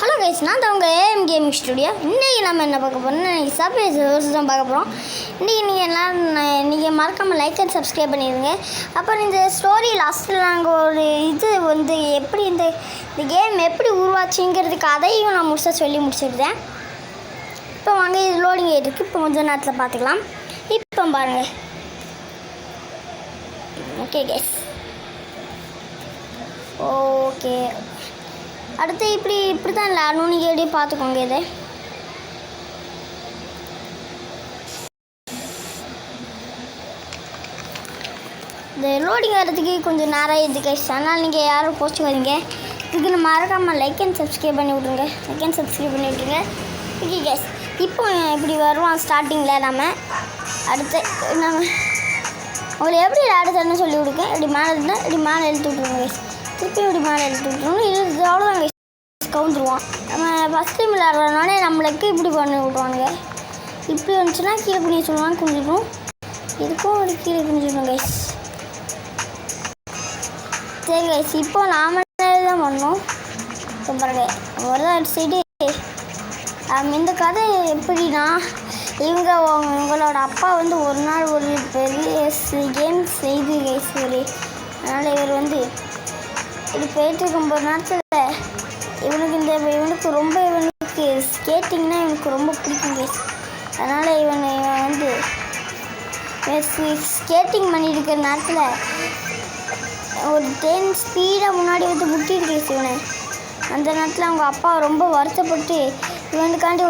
Hello guys, நான் தான் உங்கள் ஏஎம் கேமிங் ஸ்டுடியோ. இன்றைக்கி நம்ம என்ன பார்க்க போகிறோம்னா, இன்றைக்கி சர்ப்ரைஸ் தான் பார்க்க போகிறோம். இன்றைக்கி நீங்கள் எல்லாம் நீங்கள் மறக்காமல் லைக் அண்ட் சப்ஸ்கிரைப் பண்ணிடுங்க. அப்புறம் இந்த ஸ்டோரி லாஸ்ட்டில் நாங்கள் ஒரு எப்படி இந்த கேம் எப்படி உருவாச்சுங்கிறதுக்கு அதையும் நான் முழுசாக சொல்லி முடிச்சிருந்தேன். இப்போ வாங்க, இது லோடிங் இருக்குது. இப்போ கொஞ்சம் நேரத்தில் பார்த்துக்கலாம். இப்போ பாருங்கள். Okay guys, okay. அடுத்து இப்படி தான் விளாடணும். நீங்கள் எப்படியே பார்த்துக்கோங்க. இதை இந்த லோடிங் வரதுக்கு கொஞ்சம் நேரம் இது கைஸ். அதனால் நீங்கள் யாரும் போச்சுக்காதீங்க. இதுக்கு மறக்காமல் லைக் அண்ட் சப்ஸ்கிரைப் பண்ணி விட்ருங்க. ஓகே கைஸ், இப்போ இப்படி வருவோம் ஸ்டார்டிங்கில். நம்ம அடுத்து நம்ம உங்களை எப்படி விளையாடுறதுன்னு சொல்லி கொடுங்க. இப்படி மேலே இருந்தால் இப்படி மேலே எழுத்து விட்ருங்க கைஸ். திருப்பி இப்படி மேலே எழுத்து விட்ருவோம். இது அவ்வளோதான் கைஸ், கவுந்துருவான். நம்ம ஃபஸ்ட் டைம் விளையாடுறதுனாலே நம்மளுக்கு இப்படி பண்ணி விட்ருவானுங்க. இப்படி வந்துச்சுன்னா கீழே குனிய சொல்லுவாங்க, குனிஞ்சிடும். இதுக்கும் ஒரு கீழே குனிஞ்சிடும் கைஸ். சரி கைஸ், இப்போ நாம தான் பண்ணோம். இப்போ பாருங்க, ஒரு சைடு இந்த கதை எப்படின்னா, இவங்களோட அப்பா ஒரு நாள் ஒரு பெரிய கேம் செய்து கைஸ். அதனால் இவர் இது போயிட்டு இருக்கும்போது நேரத்தில் இவனுக்கு ஸ்கேட்டிங்னா இவனுக்கு ரொம்ப பிடிக்கும் கைஸ். அதனால் இவன் ஸ்கேட்டிங் பண்ணிட்டு இருக்கிற நேரத்தில் ஒரு ட்ரெயின் ஸ்பீடாக முன்னாடி முட்டிட்டு கைஸ் இவனை. அந்த நேரத்தில் அவங்க அப்பா ரொம்ப வருத்தப்பட்டு இவனுக்காண்டி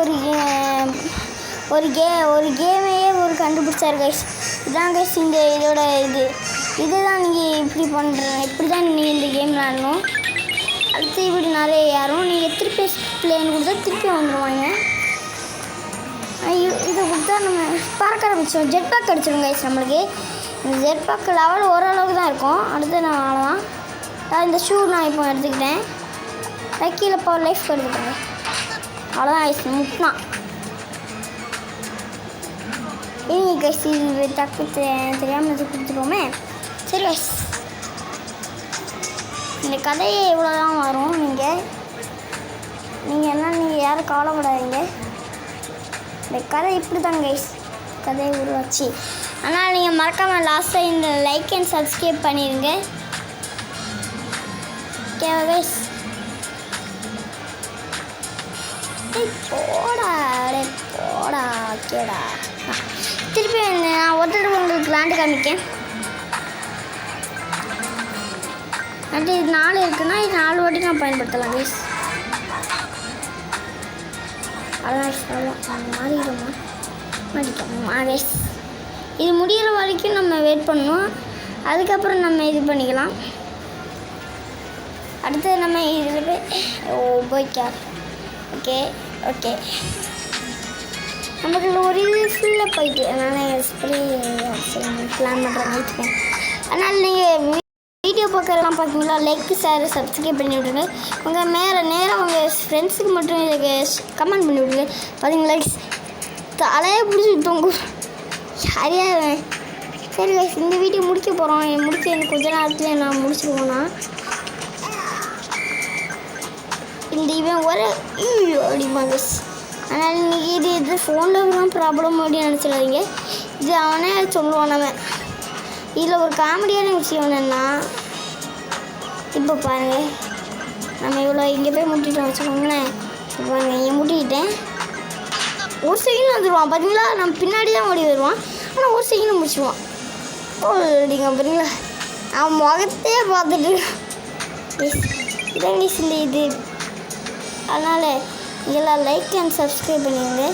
ஒரு கேமையே கண்டுபிடிச்சார் கைஸ். இதுதான் கைஸ் இதுதான் நீங்கள் இப்படி தான் நீங்கள் இந்த கேம் விளாடணும். அடுத்து இப்படி நிறைய யாரும் நீங்கள் திருப்பி பிளேன் கொடுத்தா திருப்பி வந்துடுவாங்க. இதை கொடுத்தா நம்ம பறக்க ஆரம்பிச்சோம். ஜெட் பேக் அடிச்சிடும் கைஸ். நம்மளுக்கு இந்த ஜெட் பேக் லெவல் ஓரளவுக்கு தான் இருக்கும். அடுத்து நான் அவ்வளோதான். இந்த ஷூ நான் இப்போ எடுத்துக்கிட்டேன். கீழே பவர் லைஃப் எடுத்துக்கிட்டேங்க. அவ்வளோதான் கைஸ், முக்கியம். இனி கைஸ் இது டக்கு தெரியாமல் கொடுத்துருவோமே. சரி கைஸ், இந்த கதையை இவ்வளோ தான் வரும். நீங்கள் யாரும் கவலைப்படாதீங்க. இந்த கதை இப்படி தான் கைஸ் கதையை உருவாச்சு. ஆனால் நீங்கள் மறக்காமல் லாஸ்ட்டாக இந்த லைக் அண்ட் சப்ஸ்கிரைப் பண்ணிடுங்க. ஓகேவா கைஸ்? போடா ஓகேடா. திருப்பி நான் ஒருத்தர் உங்களுக்கு லேண்டு காமிக்கேன். அது 4 இருக்குன்னா இது 4 வாட்டி நான் பயன்படுத்தலாம் கைஸ். அதான் மாறிடுமா கைஸ். இது முடிகிற வரைக்கும் நம்ம வெயிட் பண்ணணும். அதுக்கப்புறம் நம்ம இது பண்ணிக்கலாம். அடுத்து நம்ம இதில் போய்க்கா. ஓகே நமக்கு ஒரு இது ஃபுல்லாக போயிட்டு, அதனால் ஸ்ப்ரே பிளான் பண்ணுறேன். அதனால் நீங்கள் வீடியோ பார்க்குறதெல்லாம் பார்த்தீங்களா, லைக் ஷேர் சப்ஸ்கிரைப் பண்ணி விட்ருங்க. உங்கள் நேராக உங்கள் ஃப்ரெண்ட்ஸுக்கு மட்டும் இதுக்கு கமெண்ட் பண்ணி விட்ருங்க. பார்த்தீங்களா தலையே பிடிச்சி விட்டோங்க சரியாக. சரி கைஸ், இந்த வீடியோ முடிக்க போகிறோம். எனக்கு கொஞ்ச நேரத்தில் நான் முடிச்சுருவோன்னா இவன் ஒரு அப்படிமா கைஸ். அதனால் இன்றைக்கி இது ஃபோனில் தான் ப்ராப்ளம் அப்படின்னு நினச்சிடாதீங்க. இது அவனே சொல்லுவான். நம்ம இதில் ஒரு காமெடியான விஷயம் என்னென்னா, இப்போ பாருங்கள், நம்ம இவ்வளோ இங்கே போய் முட்டிட்டோம் வச்சுக்கோங்களேன். இப்போ பாருங்கள், இங்கே முட்டிக்கிட்டேன். ஒரு செகண்ட் வந்துடுவான். பார்த்தீங்களா, நம்ம பின்னாடி தான் ஓடி வருவான். ஆனால் ஒரு செகண்ட் முடிச்சுடுவான். அப்படிங்க பார்த்தீங்களா, அவன் முகத்தையே பார்த்துட்டு இதான் இது. அதனால் இதெல்லாம் லைக் அண்ட் சப்ஸ்கிரைப் பண்ணிடுங்க.